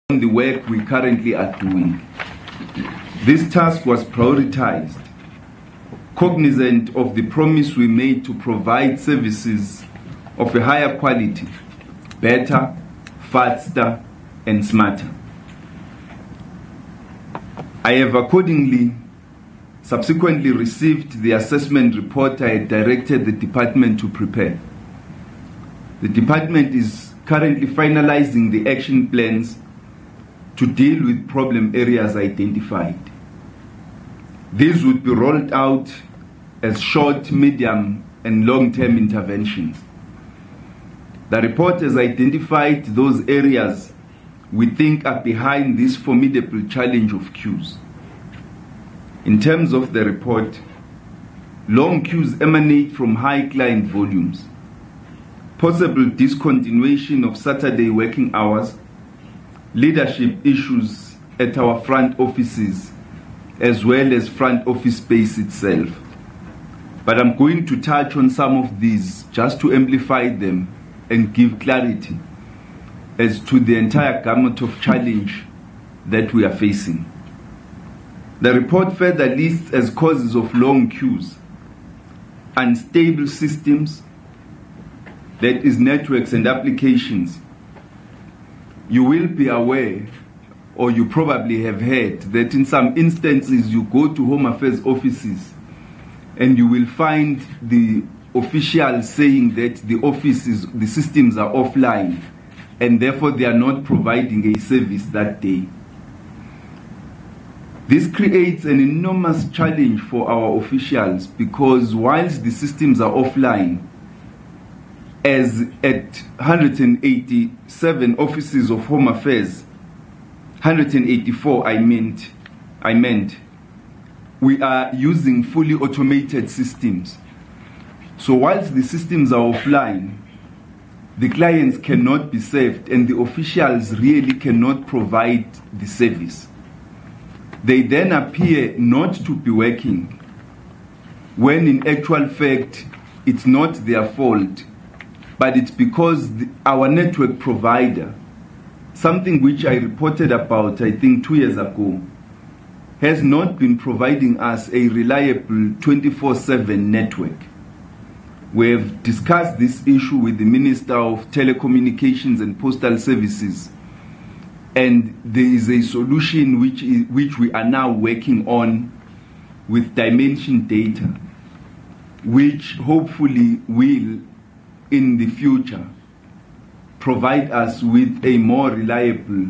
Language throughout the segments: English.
on the work we currently are doing. This task was prioritized, cognizant of the promise we made to provide services of a higher quality, better, faster, and smarter. I have accordingly subsequently received the assessment report I had directed the department to prepare. The department is currently finalizing the action plans to deal with problem areas identified. These would be rolled out as short, medium, and long-term interventions. The report has identified those areas we think are behind this formidable challenge of queues. In terms of the report, long queues emanate from high client volumes, possible discontinuation of Saturday working hours, leadership issues at our front offices, as well as front office space itself. But I'm going to touch on some of these just to amplify them and give clarity as to the entire gamut of challenge that we are facing. The report further lists as causes of long queues unstable systems, that is networks and applications. You will be aware, or you probably have heard, that in some instances you go to Home Affairs offices and you will find the officials saying that the systems are offline and therefore they are not providing a service that day. This creates an enormous challenge for our officials because whilst the systems are offline, as at 187 offices of Home Affairs, 184 I meant, we are using fully automated systems. So whilst the systems are offline, the clients cannot be served and the officials really cannot provide the service. They then appear not to be working, when in actual fact it's not their fault, but it's because our network provider, something which I reported about I think 2 years ago, has not been providing us a reliable 24/7 network. We have discussed this issue with the Minister of Telecommunications and Postal Services, and there is a solution which we are now working on with dimension data, which hopefully will in the future provide us with a more reliable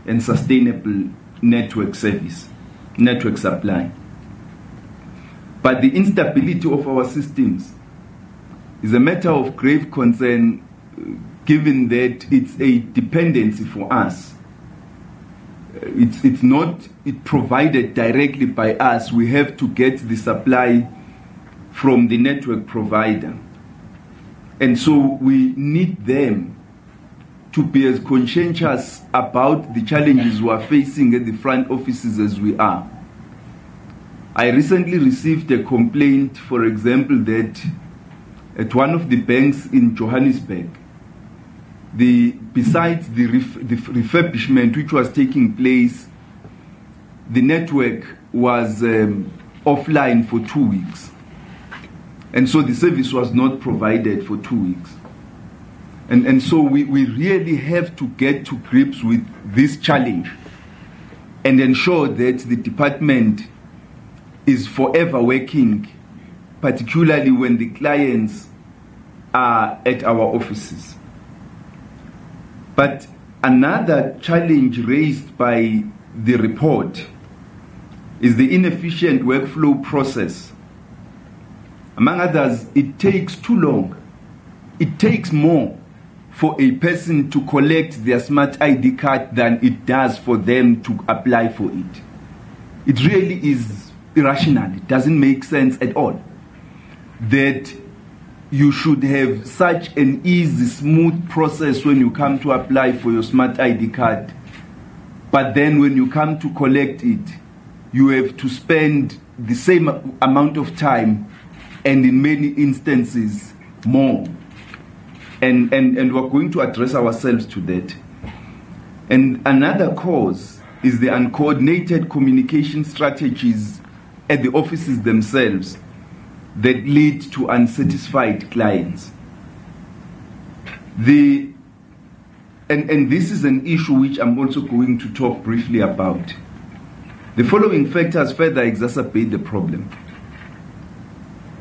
and sustainable network supply. But the instability of our systems is a matter of grave concern, given that it's a dependency for us. It's not provided directly by us. We have to get the supply from the network provider. And so we need them to be as conscientious about the challenges we are facing at the front offices as we are. I recently received a complaint, for example, that at one of the banks in Johannesburg, besides the refurbishment which was taking place, the network was offline for 2 weeks. And so the service was not provided for 2 weeks. And so we really have to get to grips with this challenge and ensure that the department is forever working, particularly when the clients are at our offices. But another challenge raised by the report is the inefficient workflow process. Among others, it takes too long. It takes more for a person to collect their smart ID card than it does for them to apply for it. It really is irrational. It doesn't make sense at all that you should have such an easy, smooth process when you come to apply for your smart ID card, but then when you come to collect it, you have to spend the same amount of time and in many instances more. And we're going to address ourselves to that. And another cause is the uncoordinated communication strategies at the offices themselves that lead to unsatisfied clients. And this is an issue which I'm also going to talk briefly about. The following factors further exacerbate the problem.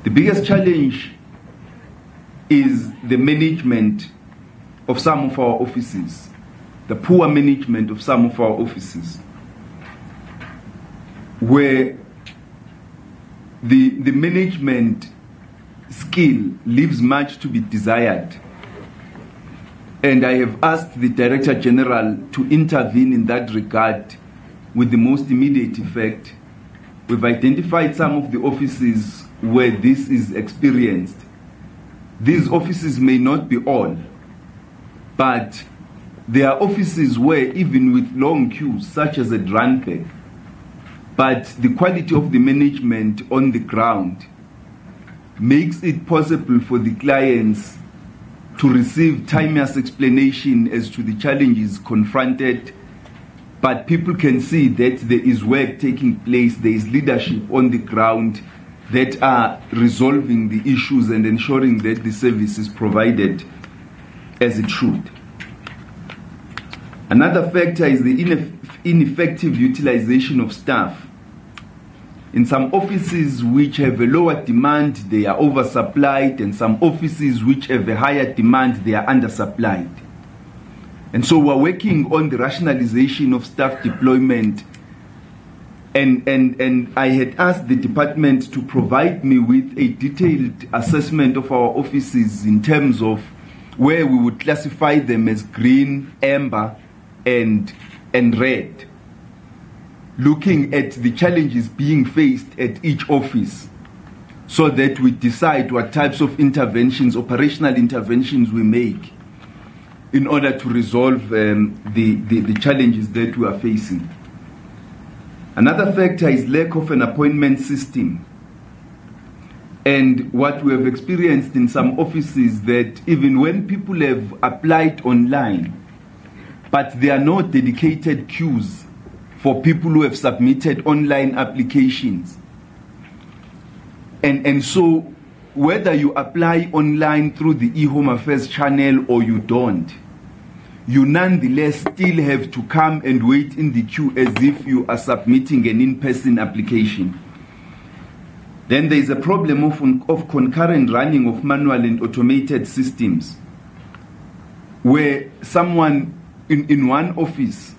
The biggest challenge is the management of some of our offices, the poor management of some of our offices, where the management skill leaves much to be desired. And I have asked the Director General to intervene in that regard with the most immediate effect. We've identified some of the offices where this is experienced. These offices may not be all, but there are offices where even with long queues, such as at Randburg, but the quality of the management on the ground makes it possible for the clients to receive timeous explanation as to the challenges confronted, but people can see that there is work taking place, there is leadership on the ground that are resolving the issues and ensuring that the service is provided as it should. Another factor is the ineffective utilization of staff. In some offices which have a lower demand, they are oversupplied, and some offices which have a higher demand, they are undersupplied. And so we're working on the rationalization of staff deployment, and I had asked the department to provide me with a detailed assessment of our offices in terms of where we would classify them as green, amber, and red, looking at the challenges being faced at each office, so that we decide what types of interventions, operational interventions we make in order to resolve the challenges that we are facing. Another factor is lack of an appointment system. And what we have experienced in some offices, that even when people have applied online, but there are no dedicated queues for people who have submitted online applications. And so whether you apply online through the eHome Affairs channel or you don't, you nonetheless still have to come and wait in the queue as if you are submitting an in-person application. Then there is a problem of concurrent running of manual and automated systems, where someone in one office,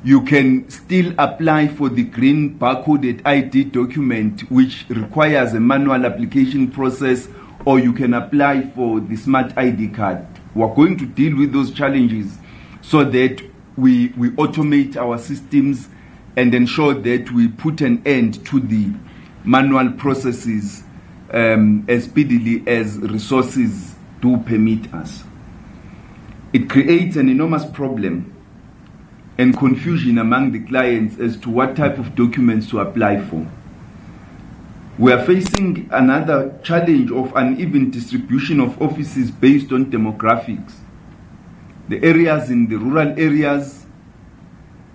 you can still apply for the green barcoded ID document, which requires a manual application process, or you can apply for the smart ID card. We're going to deal with those challenges so that we automate our systems and ensure that we put an end to the manual processes as speedily as resources do permit us. It creates an enormous problem and confusion among the clients as to what type of documents to apply for. We are facing another challenge of uneven distribution of offices based on demographics. The areas in the rural areas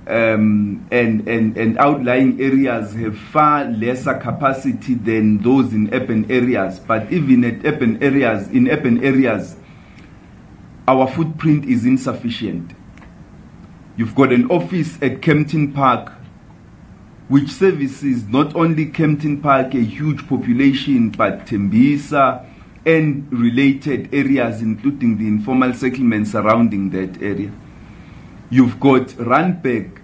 and outlying areas have far lesser capacity than those in urban areas. But even in urban areas, our footprint is insufficient. You've got an office at Kempton Park, which services not only Kempton Park, a huge population, but Tembisa and related areas, including the informal settlements surrounding that area. You've got Randburg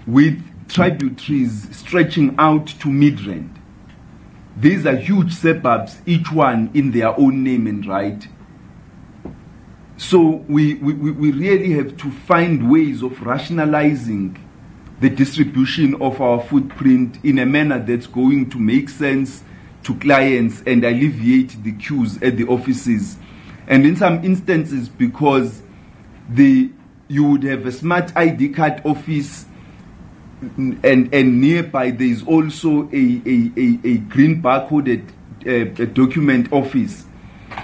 with tributaries stretching out to Midrand. These are huge suburbs, each one in their own name and right. So we really have to find ways of rationalizing the distribution of our footprint in a manner that's going to make sense to clients and alleviate the queues at the offices. And in some instances, because you would have a smart ID card office and nearby there is also a green barcoded document office,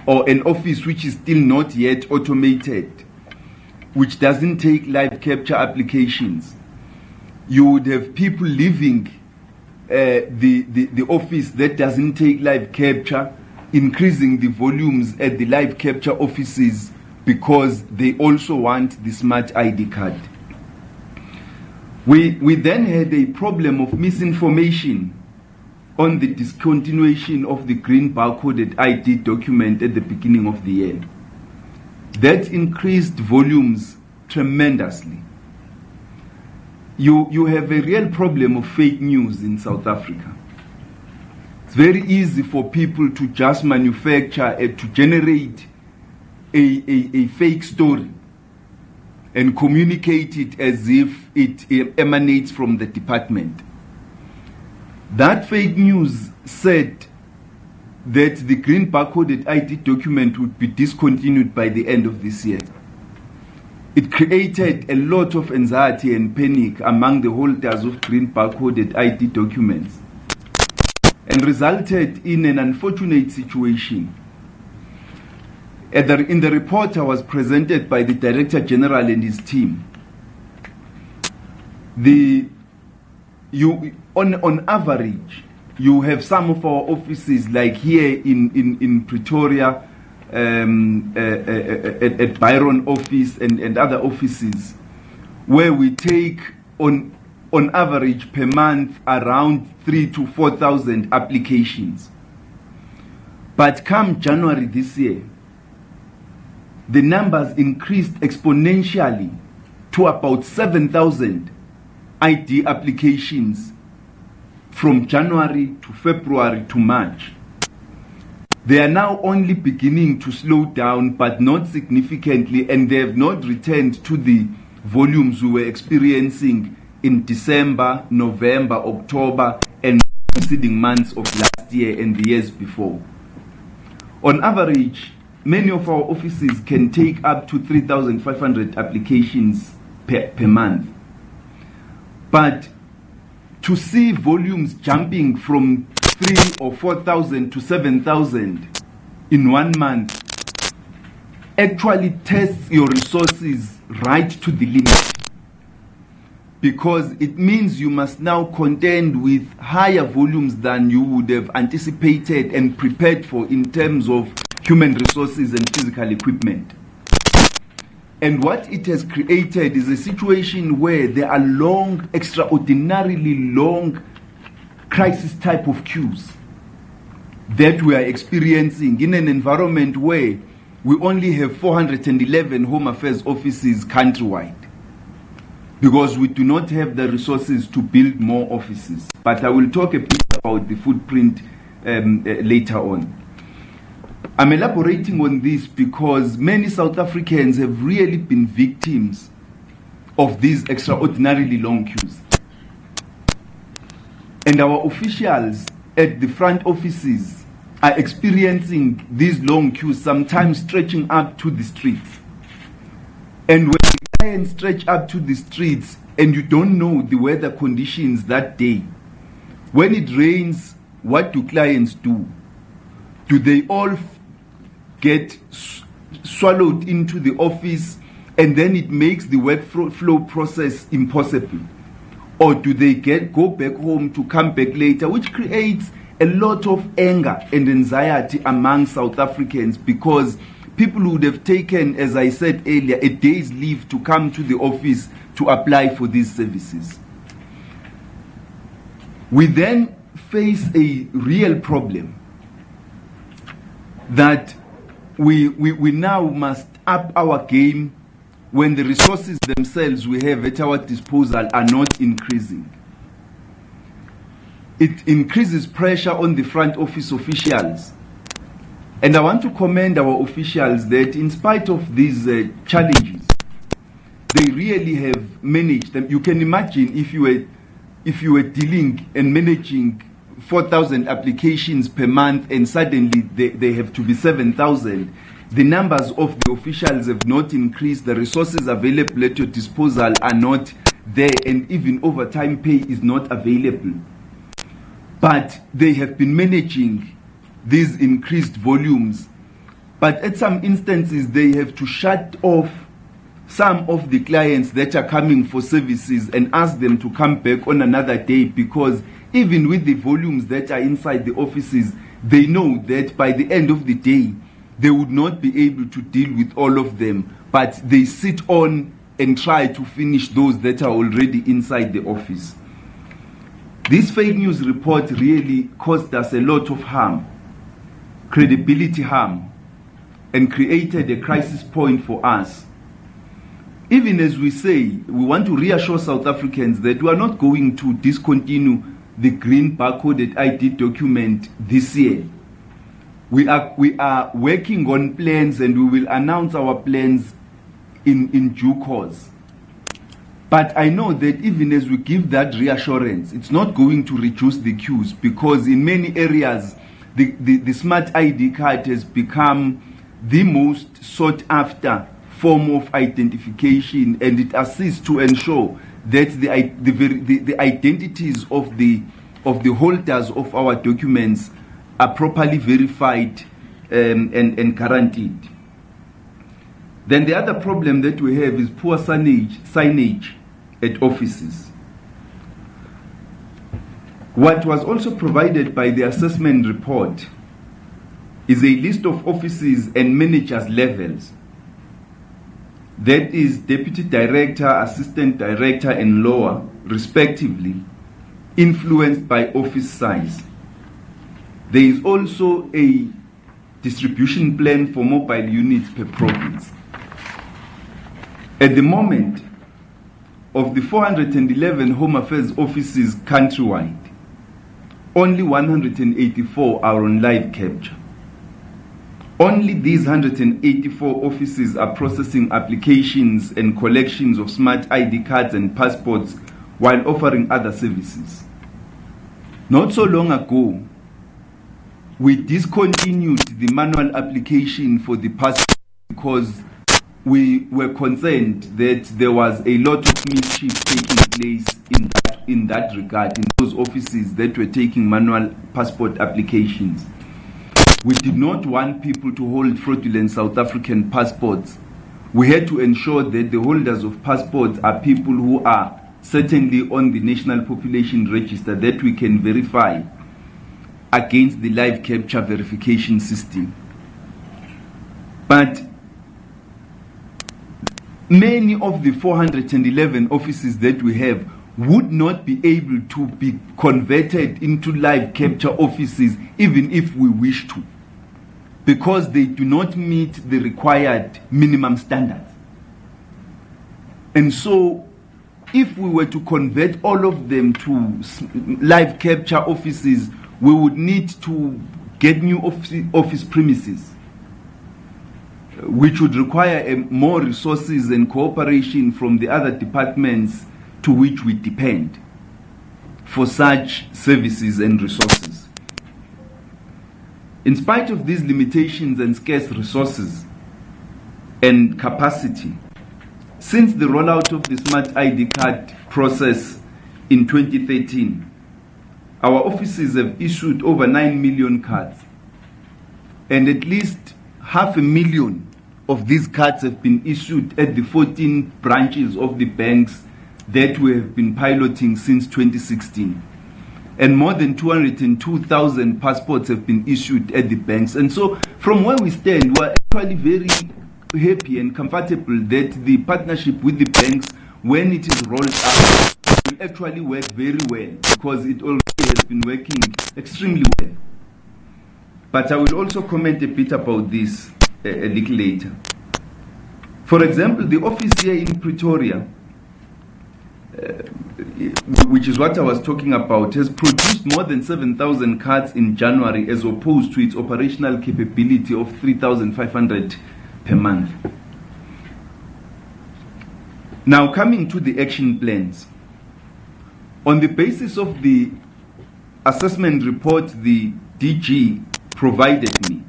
or an office which is still not yet automated. which doesn't take live capture applications. You would have people leaving the office that doesn't take live capture, increasing the volumes at the live capture offices because they also want the smart ID card. We then had a problem of misinformation on the discontinuation of the green barcoded ID document at the beginning of the year. That increased volumes tremendously. You have a real problem of fake news in South Africa. It's very easy for people to just manufacture to generate a fake story and communicate it as if it emanates from the department. That fake news said that the green barcoded ID document would be discontinued by the end of this year. It created a lot of anxiety and panic among the holders of green barcoded ID documents and resulted in an unfortunate situation. In the report I was presented by the Director General and his team, on average, you have some of our offices, like here in Pretoria, at Byron office and other offices, where we take on average per month around 3,000 to 4,000 applications. But come January this year, the numbers increased exponentially to about 7,000 ID applications from January to February to March. They are now only beginning to slow down, but not significantly, and they have not returned to the volumes we were experiencing in December, November, October, and preceding months of last year and the years before. On average, many of our offices can take up to 3,500 applications per month. But to see volumes jumping from 3,000 or 4,000 to 7,000 in 1 month actually tests your resources right to the limit, because it means you must now contend with higher volumes than you would have anticipated and prepared for in terms of human resources and physical equipment. And what it has created is a situation where there are long, extraordinarily long crisis type of queues that we are experiencing in an environment where we only have 411 Home Affairs offices countrywide, because we do not have the resources to build more offices. But I will talk a bit about the footprint later on. I'm elaborating on this because many South Africans have really been victims of these extraordinarily long queues. And our officials at the front offices are experiencing these long queues, sometimes stretching up to the streets. And when the clients stretch up to the streets and you don't know the weather conditions that day, when it rains, what do clients do? Do they all get swallowed into the office and then it makes the workflow process impossible? Or do they go back home to come back later, which creates a lot of anger and anxiety among South Africans, because people would have taken, as I said earlier, a day's leave to come to the office to apply for these services. We then face a real problem that we now must up our game when the resources themselves we have at our disposal are not increasing. It increases pressure on the front office officials. And I want to commend our officials that in spite of these challenges, they really have managed them. You can imagine if you were dealing and managing 4,000 applications per month and suddenly they have to be 7,000. The numbers of the officials have not increased, the resources available at your disposal are not there, and even overtime pay is not available. But they have been managing these increased volumes. But at some instances, they have to shut off some of the clients that are coming for services and ask them to come back on another day, because even with the volumes that are inside the offices, they know that by the end of the day, they would not be able to deal with all of them, but they sit on and try to finish those that are already inside the office. This fake news report really caused us a lot of harm, credibility harm, and created a crisis point for us. Even as we say, we want to reassure South Africans that we are not going to discontinue the green barcoded ID document this year. We are working on plans, and we will announce our plans in due course. But I know that even as we give that reassurance, it's not going to reduce the queues, because in many areas, the smart ID card has become the most sought after form of identification, and it assists to ensure that the identities of the holders of our documents are properly verified and guaranteed. Then the other problem that we have is poor signage at offices. What was also provided by the assessment report is a list of offices and managers' levels. That is deputy director, assistant director, and lower, respectively, influenced by office size. There is also a distribution plan for mobile units per province. At the moment, of the 411 Home Affairs offices countrywide, only 184 are on live capture. Only these 184 offices are processing applications and collections of smart ID cards and passports while offering other services. Not so long ago, we discontinued the manual application for the passport because we were concerned that there was a lot of mischief taking place in that regard, in those offices that were taking manual passport applications. We did not want people to hold fraudulent South African passports. We had to ensure that the holders of passports are people who are certainly on the National Population Register that we can verify against the live capture verification system. But many of the 411 offices that we have would not be able to be converted into live capture offices even if we wish to, because they do not meet the required minimum standards. And so if we were to convert all of them to live capture offices, we would need to get new office premises, which would require more resources and cooperation from the other departments to which we depend for such services and resources. In spite of these limitations and scarce resources and capacity, since the rollout of the Smart ID card process in 2013, our offices have issued over 9 million cards, and at least 500,000 of these cards have been issued at the 14 branches of the banks that we have been piloting since 2016. And more than 202,000 passports have been issued at the banks. And so from where we stand, we are actually very happy and comfortable that the partnership with the banks, when it is rolled out, will actually work very well, because it already has been working extremely well. But I will also comment a bit about this a little later. For example, the office here in Pretoria, which is what I was talking about, has produced more than 7,000 cards in January, as opposed to its operational capability of 3,500 per month. Now, coming to the action plans. On the basis of the assessment report the DG provided me,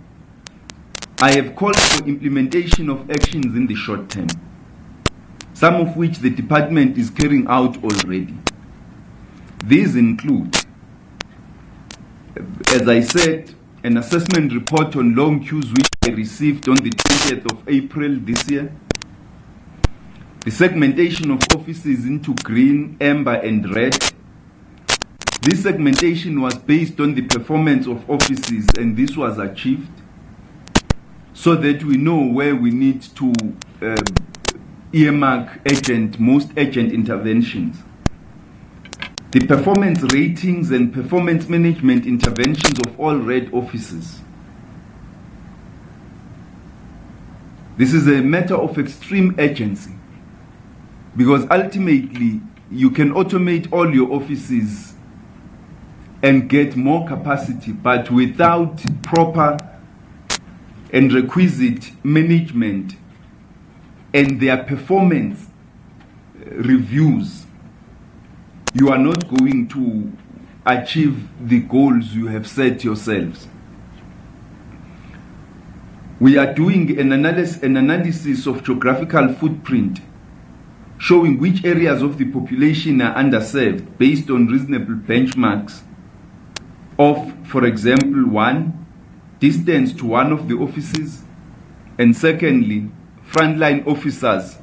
I have called for implementation of actions in the short term, some of which the department is carrying out already. These include, as I said, an assessment report on long queues which I received on the 20th of April this year, The segmentation of offices into green, amber, and red. This segmentation was based on the performance of offices, and this was achieved so that we know where we need to earmark most urgent interventions. The performance ratings and performance management interventions of all red offices. This is a matter of extreme urgency, because ultimately you can automate all your offices and get more capacity, but without proper and requisite management and their performance reviews, you are not going to achieve the goals you have set yourselves. We are doing an analysis of geographical footprint, showing which areas of the population are underserved based on reasonable benchmarks of, for example, 1, distance to one of the offices, and secondly, frontline officers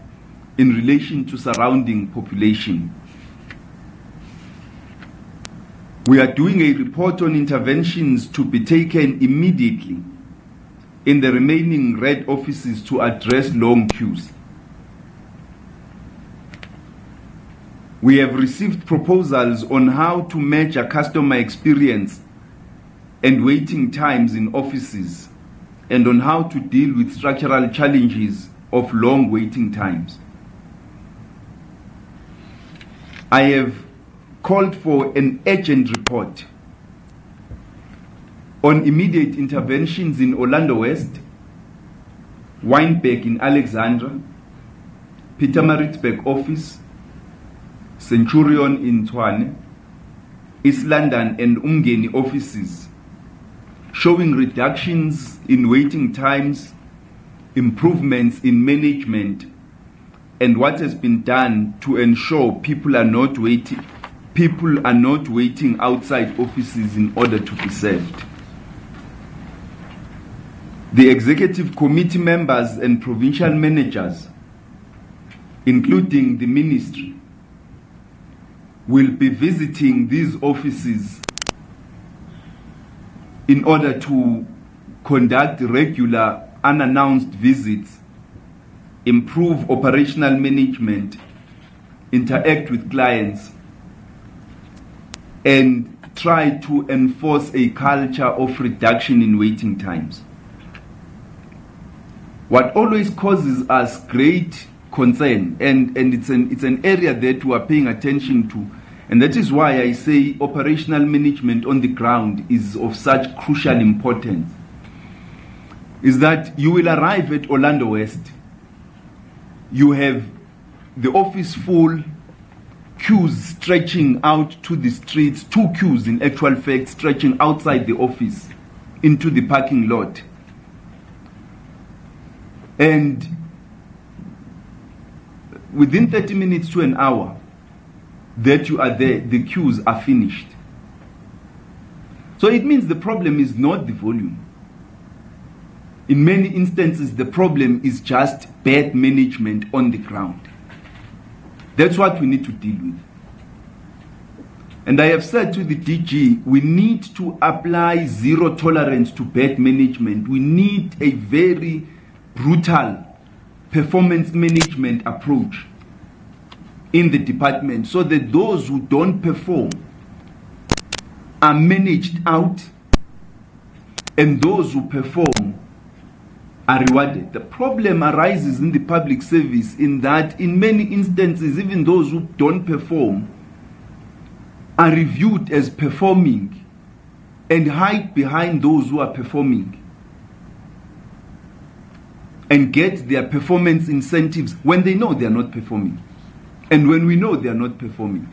in relation to surrounding population. We are doing a report on interventions to be taken immediately in the remaining red offices to address long queues. We have received proposals on how to measure customer experience and waiting times in offices, and on how to deal with structural challenges of long waiting times. I have called for an urgent report on immediate interventions in Orlando West, Wynberg in Alexandra, Pietermaritzburg office, Centurion in Tshwane, East London and Umgeni offices, showing reductions in waiting times, improvements in management, and what has been done to ensure people are not waiting outside offices in order to be served. The executive committee members and provincial managers, including the ministry, will be visiting these offices in order to conduct regular unannounced visits, improve operational management, interact with clients, and try to enforce a culture of reduction in waiting times. What always causes us great concern, and it's an area that we are paying attention to, and that is why I say operational management on the ground is of such crucial importance, is that you will arrive at Orlando West, you have the office full, queues stretching out to the streets, 2 queues in actual fact stretching outside the office into the parking lot. And within 30 minutes to an hour that you are there, the queues are finished. So it means the problem is not the volume. In many instances, the problem is just bad management on the ground. That's what we need to deal with. And I have said to the DG, we need to apply zero tolerance to bad management. We need a very brutal performance management approach in the department, so that those who don't perform are managed out and those who perform are rewarded. The problem arises in the public service in that in many instances, even those who don't perform are reviewed as performing and hide behind those who are performing and get their performance incentives when they know they are not performing. And when we know they are not performing,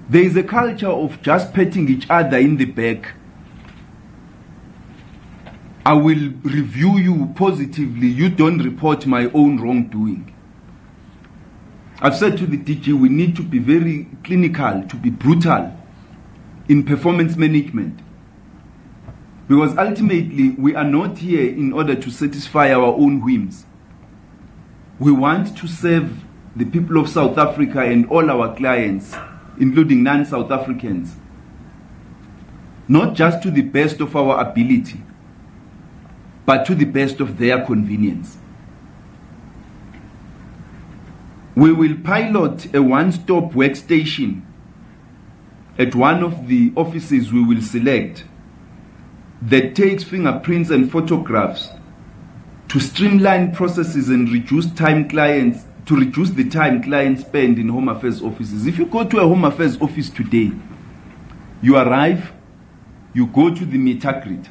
there is a culture of just patting each other in the back. I will review you positively, you don't report my own wrongdoing. I've said to the DG, we need to be very clinical, to be brutal in performance management. Because ultimately, we are not here in order to satisfy our own whims. We want to serve the people of South Africa and all our clients, including non-South Africans, not just to the best of our ability, but to the best of their convenience. We will pilot a one-stop workstation at one of the offices we will select that takes fingerprints and photographs to streamline processes and reduce the time clients spend in Home Affairs offices. If you go to a Home Affairs office today, you arrive, you go to the meter grid,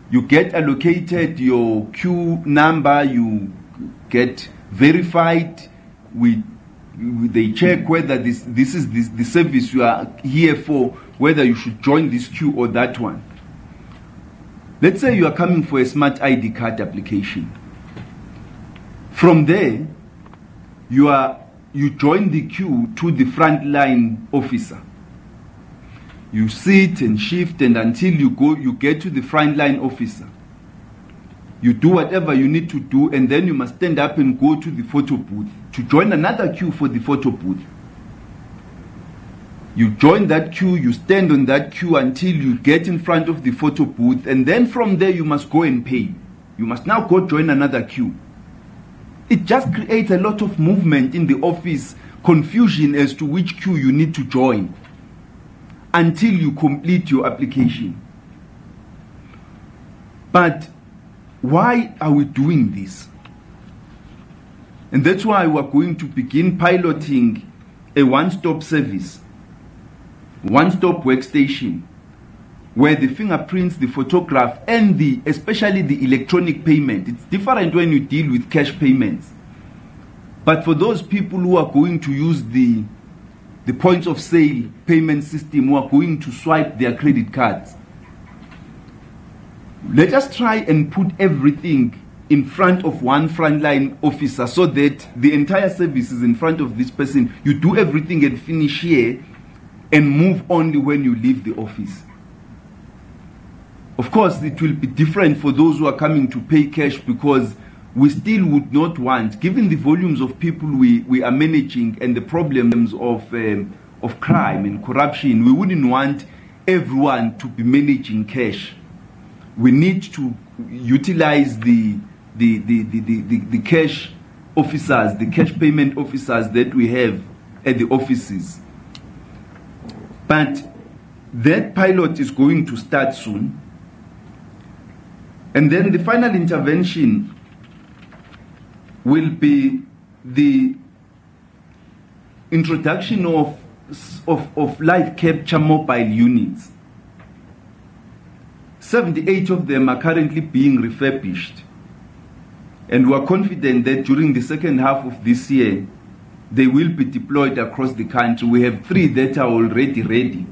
you get allocated your queue number, you get verified, they check whether this is the service you are here for, whether you should join this queue or that one. Let's say you are coming for a smart ID card application. From there, you join the queue to the frontline officer. You sit and shift, and until you get to the frontline officer. You do whatever you need to do, and then you must stand up and go to the photo booth to join another queue for the photo booth. You join that queue, you stand on that queue until you get in front of the photo booth, and then from there you must go and pay. You must now go join another queue. It just creates a lot of movement in the office, confusion as to which queue you need to join until you complete your application. But why are we doing this? And that's why we are going to begin piloting a one-stop service, one-stop workstation, where the fingerprints, the photograph, and especially the electronic payment. It's different when you deal with cash payments. But for those people who are going to use the points of sale payment system, who are going to swipe their credit cards, let us try and put everything in front of one frontline officer so that the entire service is in front of this person. You do everything and finish here and move only when you leave the office. Of course, it will be different for those who are coming to pay cash, because we still would not want, given the volumes of people we are managing and the problems of crime and corruption, we wouldn't want everyone to be managing cash. We need to utilize the cash officers, the cash payment officers that we have at the offices. But that pilot is going to start soon. And then the final intervention will be the introduction of live capture mobile units. 78 of them are currently being refurbished. And we are confident that during the second half of this year, they will be deployed across the country. We have 3 that are already ready.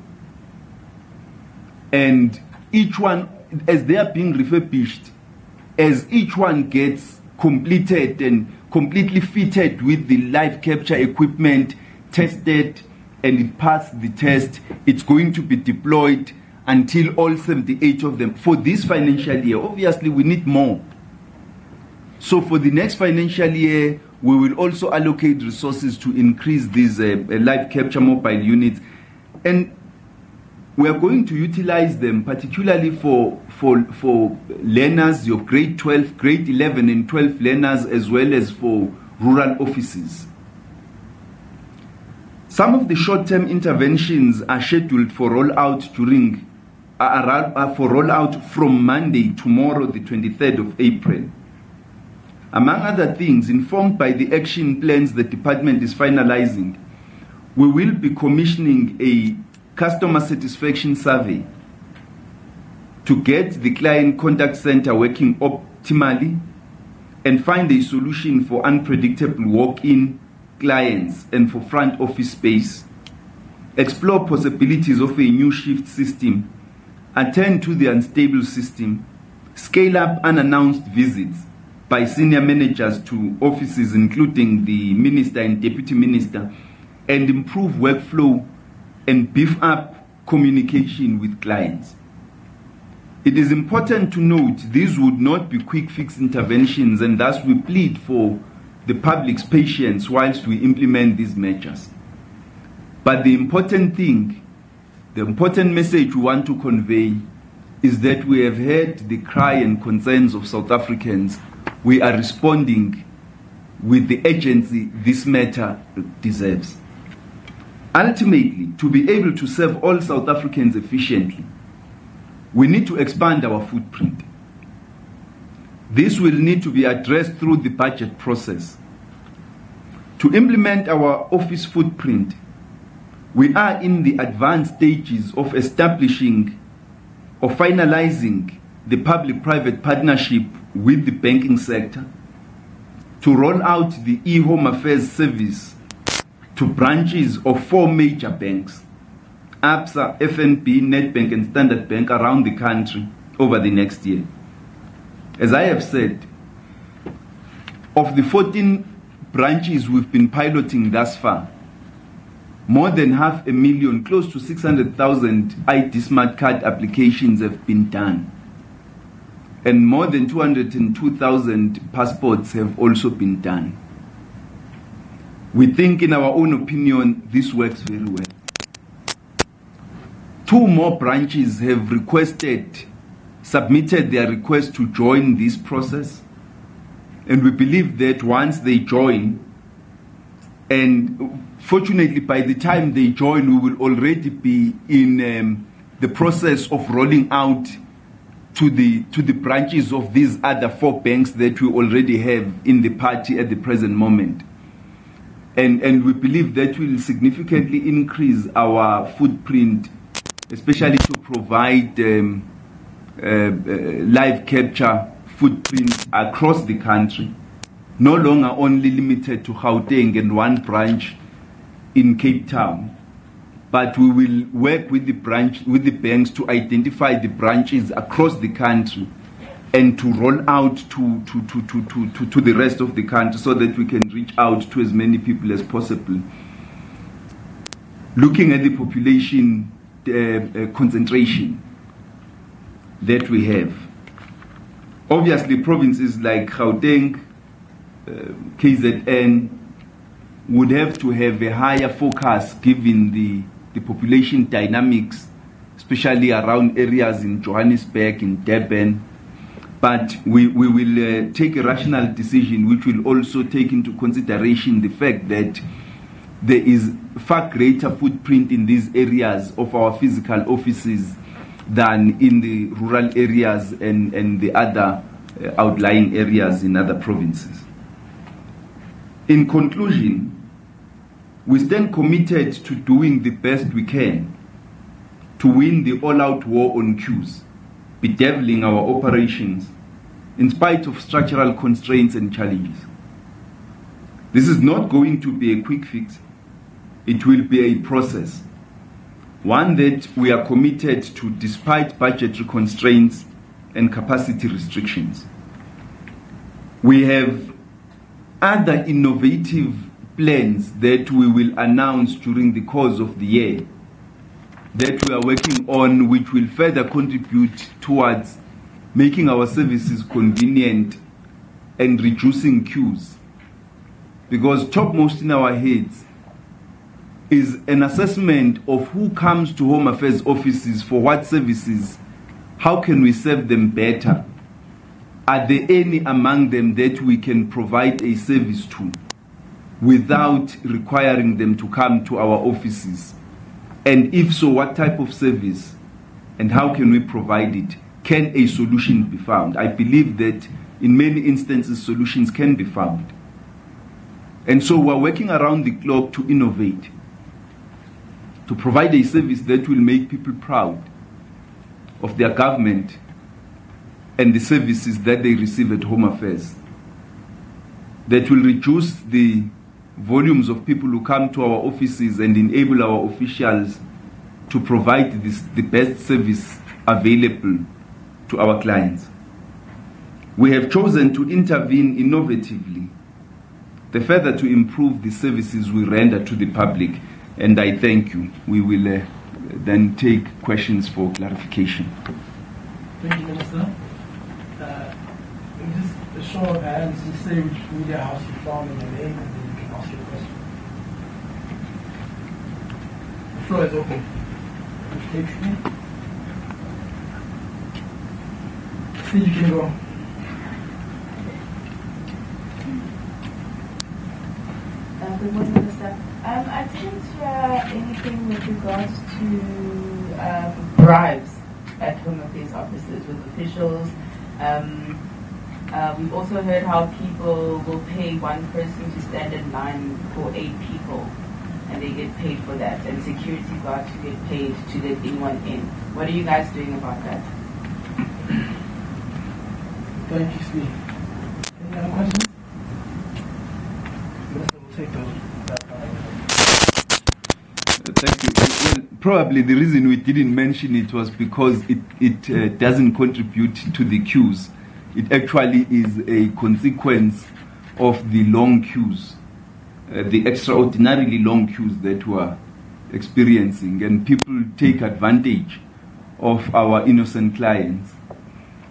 And each one, as they are being refurbished, as each one gets completed and completely fitted with the live capture equipment, tested, and it passed the test, it's going to be deployed until all 78 of them for this financial year. Obviously, we need more. So for the next financial year, we will also allocate resources to increase these live capture mobile units. And we are going to utilize them particularly for learners, your grade 12, grade 11 and 12 learners, as well as for rural offices. Some of the short-term interventions are scheduled for rollout from Monday, tomorrow, the 23rd of April. Among other things, informed by the action plans the department is finalizing, we will be commissioning a customer satisfaction survey to get the client contact center working optimally and find a solution for unpredictable walk-in clients and for front office space, explore possibilities of a new shift system, attend to the unstable system, scale up unannounced visits by senior managers to offices including the minister and deputy minister, and improve workflow and beef up communication with clients. It is important to note these would not be quick fix interventions, and thus we plead for the public's patience whilst we implement these measures. But the important thing, the important message we want to convey is that we have heard the cry and concerns of South Africans. We are responding with the urgency this matter deserves. Ultimately, to be able to serve all South Africans efficiently, we need to expand our footprint. This will need to be addressed through the budget process. To implement our office footprint, we are in the advanced stages of establishing or finalizing the public-private partnership with the banking sector to roll out the e-Home Affairs service to branches of 4 major banks, ABSA, FNB, Nedbank and Standard Bank, around the country over the next year. As I have said, of the 14 branches we've been piloting thus far, more than 500,000, close to 600,000 ID smart card applications have been done. And more than 202,000 passports have also been done. We think, in our own opinion, this works very well. 2 more branches have submitted their request to join this process. And we believe that once they join, and fortunately by the time they join, we will already be in the process of rolling out to the branches of these other 4 banks that we already have in the party at the present moment. And we believe that will significantly increase our footprint, especially to provide live capture footprint across the country, no longer only limited to Gauteng and 1 branch in Cape Town, but we will work with the banks to identify the branches across the country and to roll out to the rest of the country so that we can reach out to as many people as possible. Looking at the population concentration that we have, obviously provinces like Gauteng, KZN would have to have a higher focus given the population dynamics, especially around areas in Johannesburg, in Durban. But we will take a rational decision which will also take into consideration the fact that there is far greater footprint in these areas of our physical offices than in the rural areas and the other outlying areas in other provinces. In conclusion, we stand committed to doing the best we can to win the all-out war on queues, bedeviling our operations in spite of structural constraints and challenges. This is not going to be a quick fix. It will be a process, one that we are committed to despite budgetary constraints and capacity restrictions. We have other innovative plans that we will announce during the course of the year that we are working on, which will further contribute towards making our services convenient and reducing queues. Because topmost in our heads is an assessment of who comes to Home Affairs offices for what services, how can we serve them better? Are there any among them that we can provide a service to without requiring them to come to our offices? And if so, what type of service and how can we provide it? Can a solution be found? I believe that in many instances solutions can be found. And so we're working around the clock to innovate, to provide a service that will make people proud of their government and the services that they receive at Home Affairs, that will reduce the volumes of people who come to our offices and enable our officials to provide the best service available to our clients. We have chosen to intervene innovatively, further to improve the services we render to the public, and I thank you. We will then take questions for clarification. Thank you, Minister. The show of hands, you say which media house you found in your name, and then you can ask your question. The floor is open. Which takes me. See, you can go. Good morning, Minister. I didn't hear anything with regards to bribes at Home Affairs offices with officials. We've also heard how people will pay one person to stand in line for 8 people, and they get paid for that, and security guards who get paid to let anyone in. What are you guys doing about that? Thank you, Steve. Any other questions? Minister will take those. Thank you. Well, probably the reason we didn't mention it was because it doesn't contribute to the queues. It actually is a consequence of the long queues, the extraordinarily long queues that we're experiencing, and people take advantage of our innocent clients.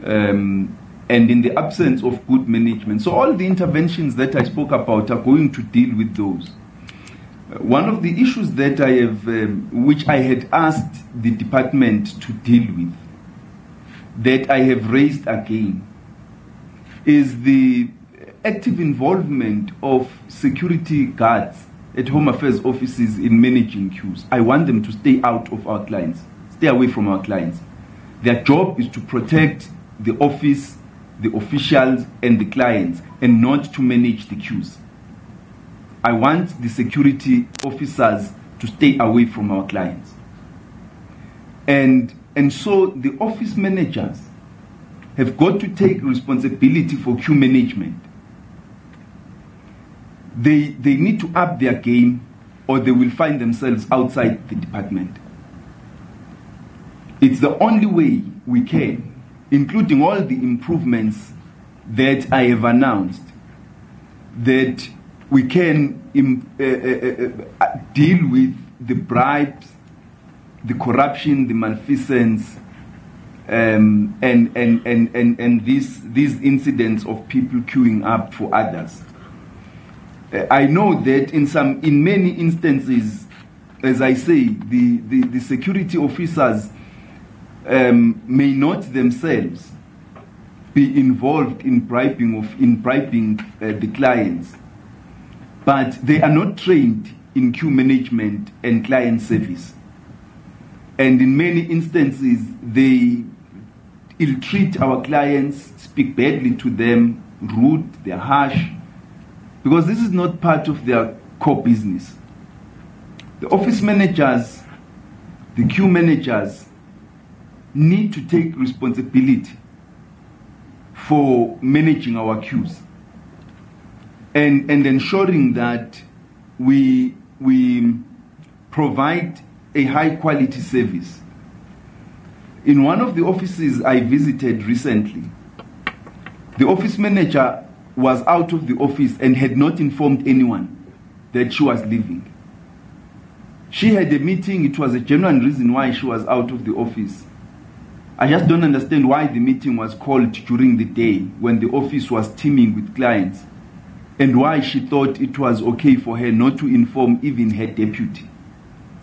And in the absence of good management. So all the interventions that I spoke about are going to deal with those. One of the issues that I have, which I had asked the department to deal with, that I have raised again, is the active involvement of security guards at Home Affairs offices in managing queues. I want them to stay out of our clients, stay away from our clients. Their job is to protect the office, the officials, and the clients, and not to manage the queues. I want the security officers to stay away from our clients. And so the office managers have got to take responsibility for queue management. They need to up their game, or they will find themselves outside the department. It's the only way we can, including all the improvements that I have announced, that we can deal with the bribes, the corruption, the malfeasance, and these incidents of people queuing up for others. I know that in many instances, as I say, the security officers may not themselves be involved in bribing the clients, but they are not trained in queue management and client service. And in many instances, they ill-treat our clients, speak badly to them, rude, they're harsh, because this is not part of their core business. The office managers, the queue managers, need to take responsibility for managing our queues and ensuring that we provide a high quality service. In one of the offices I visited recently, the office manager was out of the office and had not informed anyone that she was leaving. She had a meeting. It was a genuine reason why she was out of the office. I just don't understand why the meeting was called during the day when the office was teeming with clients, and why she thought it was okay for her not to inform even her deputy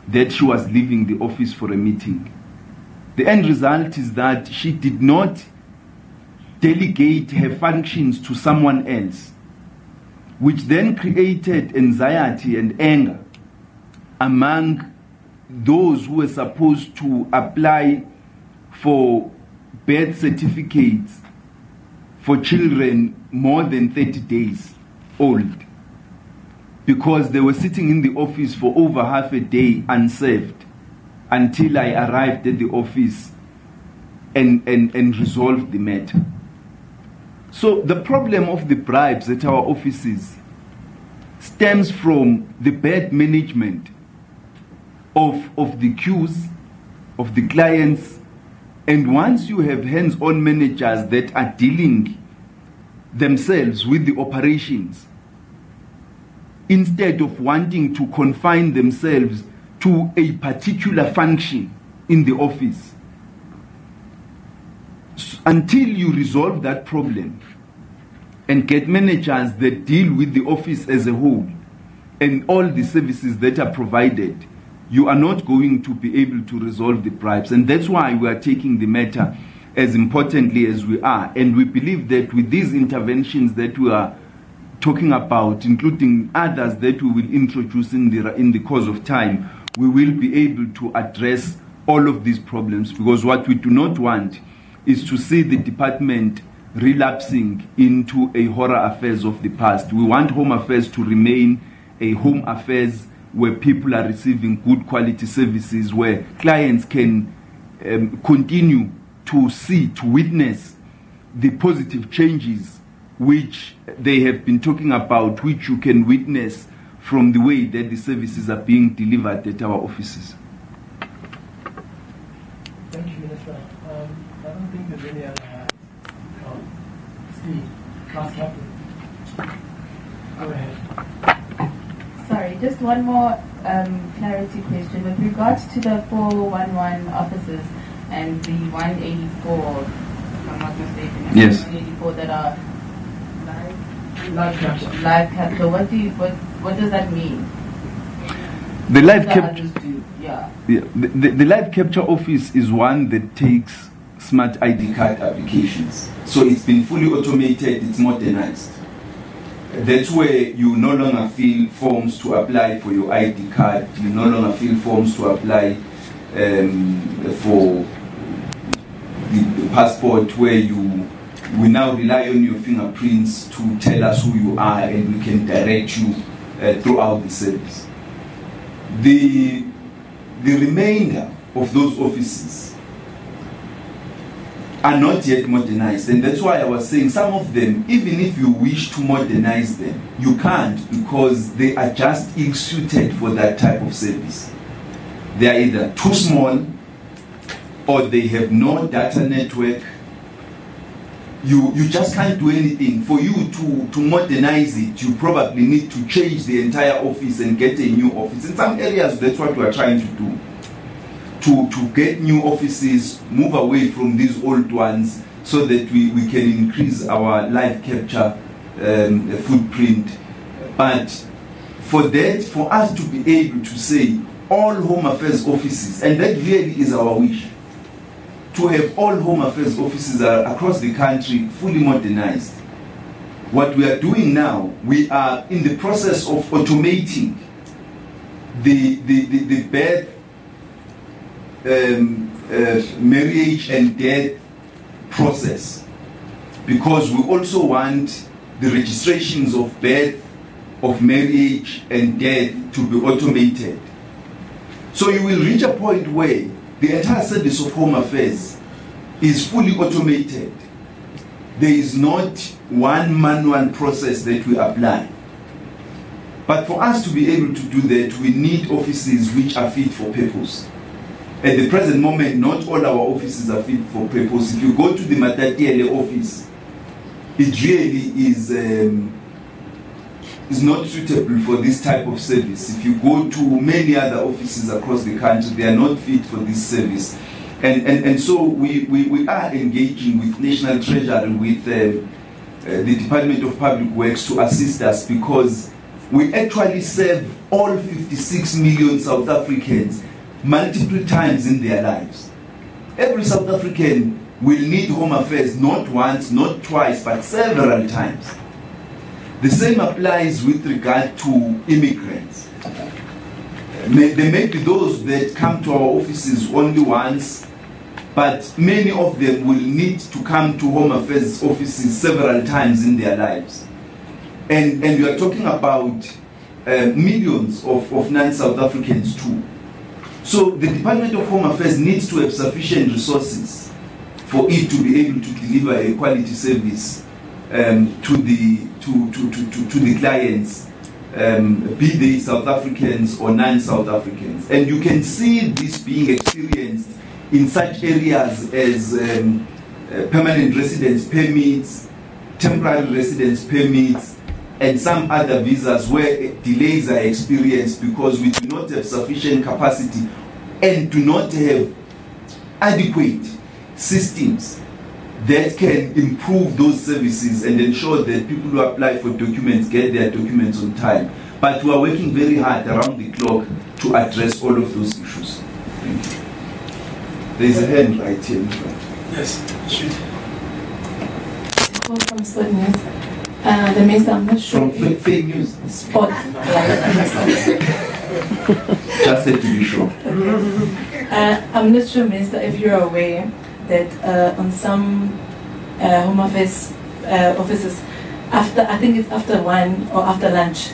that she was leaving the office for a meeting. The end result is that she did not delegate her functions to someone else, which then created anxiety and anger among those who were supposed to apply for birth certificates for children more than 30 days old, because they were sitting in the office for over half a day unserved until I arrived at the office and resolved the matter. So the problem of the bribes at our offices stems from the bad management of the queues, of the clients. And once you have hands-on managers that are dealing themselves with the operations, instead of wanting to confine themselves to a particular function in the office, until you resolve that problem, and get managers that deal with the office as a whole and all the services that are provided, you are not going to be able to resolve the bribes. And that's why we are taking the matter as importantly as we are. And we believe that with these interventions that we are talking about, including others that we will introduce in the course of time, we will be able to address all of these problems, because what we do not want is to see the department relapsing into a horror affairs of the past. We want Home Affairs to remain a home affairs where people are receiving good quality services, where clients can continue to see, to witness the positive changes which they have been talking about, which you can witness from the way that the services are being delivered at our offices. Thank you, Minister. I don't think there's any other hands. Steve, class captain. Go ahead. Sorry, just one more clarity question. With regards to the 411 officers and the 184, if I'm not mistaken, yes, 184 that are live capture. Live capture. What does that mean? The live capture. Yeah. The live capture office is one that takes smart ID card applications. So it's been fully automated, it's modernized. That's where you no longer fill forms to apply for your ID card, you no longer fill forms to apply for the passport, where we now rely on your fingerprints to tell us who you are, and we can direct you throughout the service. The remainder of those offices are not yet modernized, and that's why I was saying some of them, even if you wish to modernize them, you can't, because they are just ill-suited for that type of service. They are either too small, or they have no data network. You just can't do anything. For you to modernize it, you probably need to change the entire office and get a new office. In some areas, that's what we are trying to do. To get new offices, move away from these old ones, so that we can increase our live capture footprint. But for us to be able to say all Home Affairs offices, and that really is our wish, to have all Home Affairs offices across the country fully modernized. What we are doing now, we are in the process of automating the birth, marriage and death process, because we also want the registrations of birth, of marriage and death to be automated. So you will reach a point where the entire service of Home Affairs is fully automated. There is not one manual process that we apply. But for us to be able to do that, we need offices which are fit for purpose. At the present moment, not all our offices are fit for purpose. If you go to the Matatiele office, it really is not suitable for this type of service. If you go to many other offices across the country, they are not fit for this service. And so we are engaging with National Treasury, with the Department of Public Works to assist us, because we actually serve all 56 million South Africans multiple times in their lives. Every South African will need Home Affairs not once, not twice, but several times. The same applies with regard to immigrants. There may be those that come to our offices only once, but many of them will need to come to Home Affairs offices several times in their lives. And we are talking about millions of non-South Africans too. So the Department of Home Affairs needs to have sufficient resources for it to be able to deliver a quality service to the clients, be they South Africans or non-South Africans. And you can see this being experienced in such areas as permanent residence permits, temporary residence permits, and some other visas where delays are experienced because we do not have sufficient capacity and do not have adequate systems that can improve those services and ensure that people who apply for documents get their documents on time. But we are working very hard around the clock to address all of those issues. Thank you. There is a hand right here in front. Yes, shoot. From Sport News. The minister, I'm not sure. From fake news? Sport. Just to be sure. I'm not sure, Minister, if you're aware that on some Home Affairs offices, I think it's after 1 or after lunch,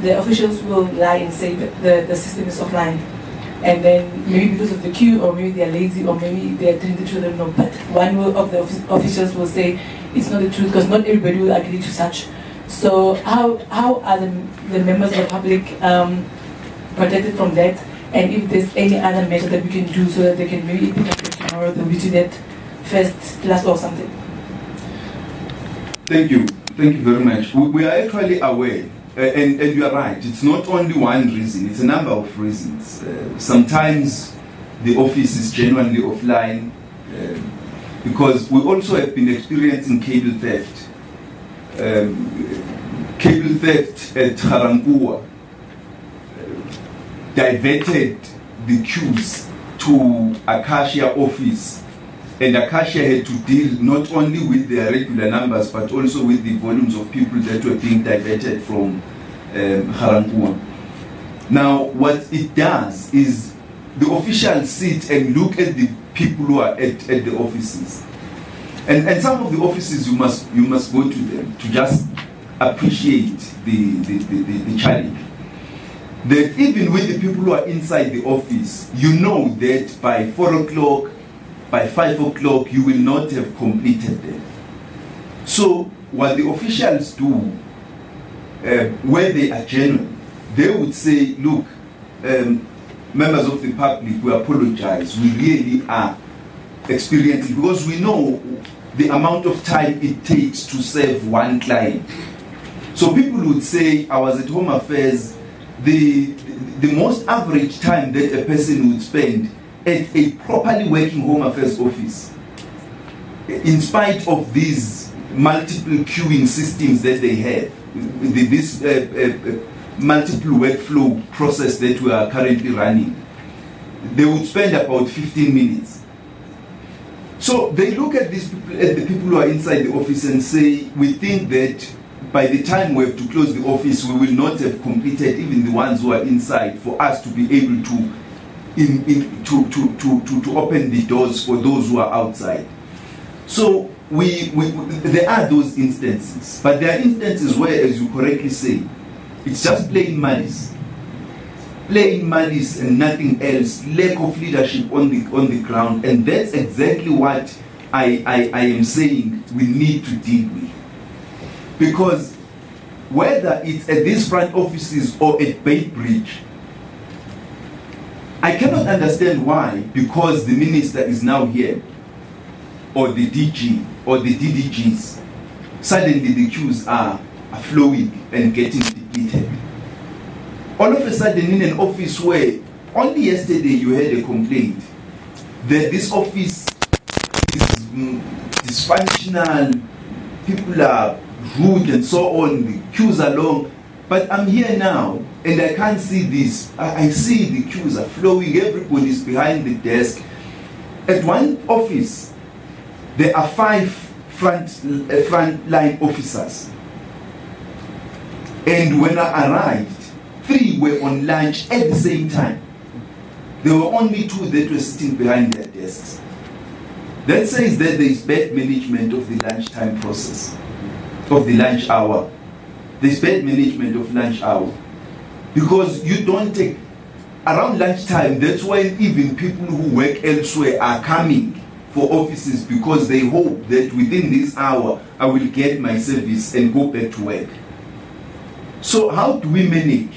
the officials will lie and say that the system is offline. And then maybe because of the queue, or maybe they're lazy, or maybe they're telling the truth, I don't know. But one of the officials will say it's not the truth, because not everybody will agree to such. So how are the members of the public protected from that? And if there's any other measure that we can do so that they can maybe pick up tomorrow, they'll be to that first class or something? Thank you very much. We are actually aware. And you are right, it's not only one reason, it's a number of reasons. Sometimes the office is genuinely offline because we also have been experiencing cable theft. Cable theft at Garankuwa diverted the queues to Acacia office, and Acacia had to deal not only with their regular numbers but also with the volumes of people that were being diverted from Garankuwa. Now, what it does is the officials sit and look at the people who are at the offices, and some of the offices you must go to them to just appreciate the challenge. That even with the people who are inside the office, you know that by 4 o'clock, by 5 o'clock, you will not have completed them. So what the officials do, where they are genuine, they would say, look, members of the public, we apologize. We really are experiencing, because we know the amount of time it takes to serve one client. So people would say, I was at Home Affairs, the most average time that a person would spend at a properly working Home Affairs office, in spite of these multiple queuing systems that they have, this multiple workflow process that we are currently running, they would spend about 15 minutes. So they look at these people, at the people who are inside the office, and say, we think that by the time we have to close the office, we will not have completed even the ones who are inside, for us to be able to open the doors for those who are outside. So there are those instances, but there are instances where, as you correctly say, it's just plain malice and nothing else, lack of leadership on the ground, and that's exactly what I am saying we need to deal with. Because whether it's at these front offices or at Bay Bridge, I cannot understand why, because the minister is now here, or the DG, or the DDGs, suddenly the queues are flowing and getting depleted. All of a sudden, in an office where only yesterday you had a complaint that this office is dysfunctional, people are rude and so on, the queues are long, but I'm here now and I can't see this. I see the queues are flowing, everybody is behind the desk. At one office, there are 5 front line officers. And when I arrived, 3 were on lunch at the same time. There were only 2 that were sitting behind their desks. That says that there is bad management of the lunchtime process, of the lunch hour. There's bad management of lunch hour. Because you don't take, around lunchtime, that's when even people who work elsewhere are coming for offices, because they hope that within this hour I will get my service and go back to work. So how do we manage?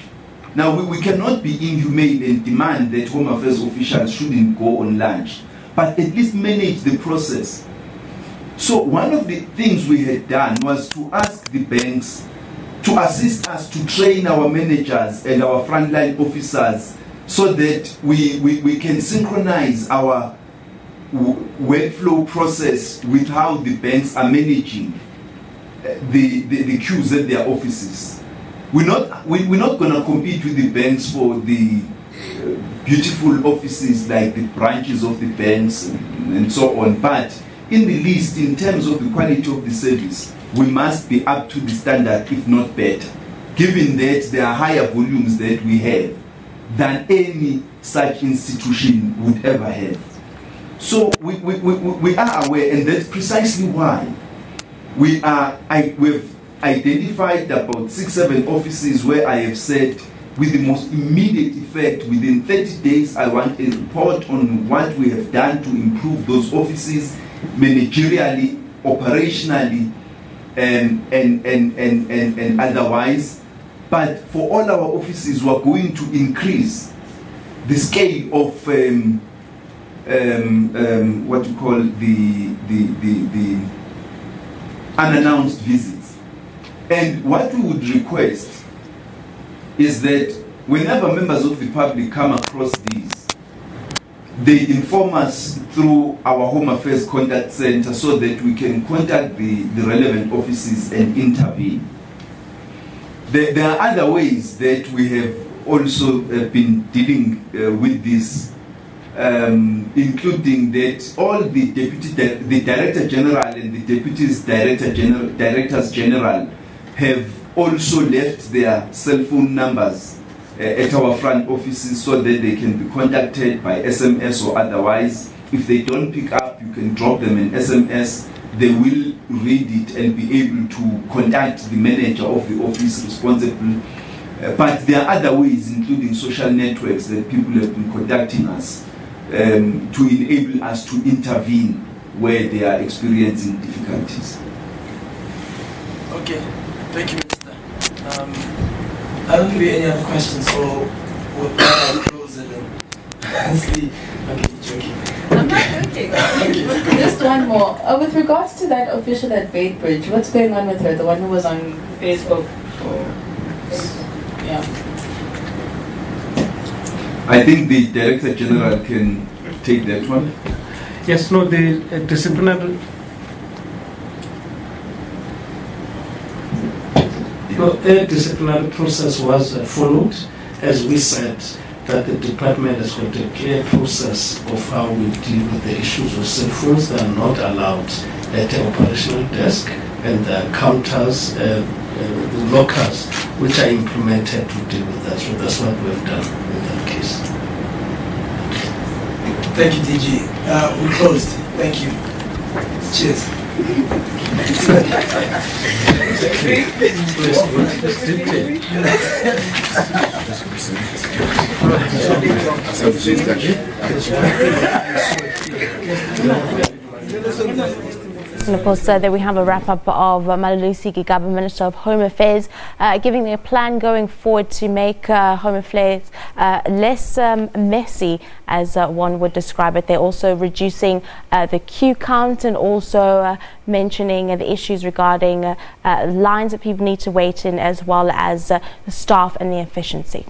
Now we cannot be inhumane and demand that Home Affairs officials shouldn't go on lunch, but at least manage the process. So one of the things we had done was to ask the banks to assist us to train our managers and our frontline officers, so that we can synchronize our workflow process with how the banks are managing the queues at their offices. We're not going to compete with the banks for the beautiful offices like the branches of the banks and so on, but in the least, in terms of the quality of the service, we must be up to the standard, if not better, given that there are higher volumes that we have than any such institution would ever have. So we are aware, and that's precisely why we've identified about 6-7 offices where I have said, with the most immediate effect, within 30 days, I want a report on what we have done to improve those offices, managerially, operationally, and otherwise. But for all our offices, we are going to increase the scale of what you call the unannounced visits. And what we would request is that whenever members of the public come across these, they inform us through our Home Affairs Contact Center so that we can contact the relevant offices and intervene. There are other ways that we have also been dealing with this, including that all the Director General and the Deputies Directors General have also left their cell phone numbers at our front offices so that they can be contacted by SMS or otherwise. If they don't pick up, you can drop them an SMS. They will read it and be able to contact the manager of the office responsible. But there are other ways, including social networks, that people have been contacting us to enable us to intervene where they are experiencing difficulties. Okay, thank you, Minister. I don't think any other questions, so we'll close it. Honestly, okay, joking. I'm not joking. Just one more. With regards to that official at Baitbridge, what's going on with her? The one who was on Facebook? Yeah. I think the Director General can take that one. Yes, no, the disciplinary. A disciplinary process was followed, as we said, that the department has got a clear process of how we deal with the issues of cell phones that are not allowed at the operational desk, and the counters, the lockers, which are implemented to deal with that. So that's what we've done in that case. Thank you, DG. We closed. Thank you. Cheers. And of course, there we have a wrap-up of Malusi Gigaba, Minister of Home Affairs, giving their plan going forward to make Home Affairs less messy, as one would describe it. They're also reducing the queue count and also mentioning the issues regarding lines that people need to wait in, as well as the staff and the efficiency.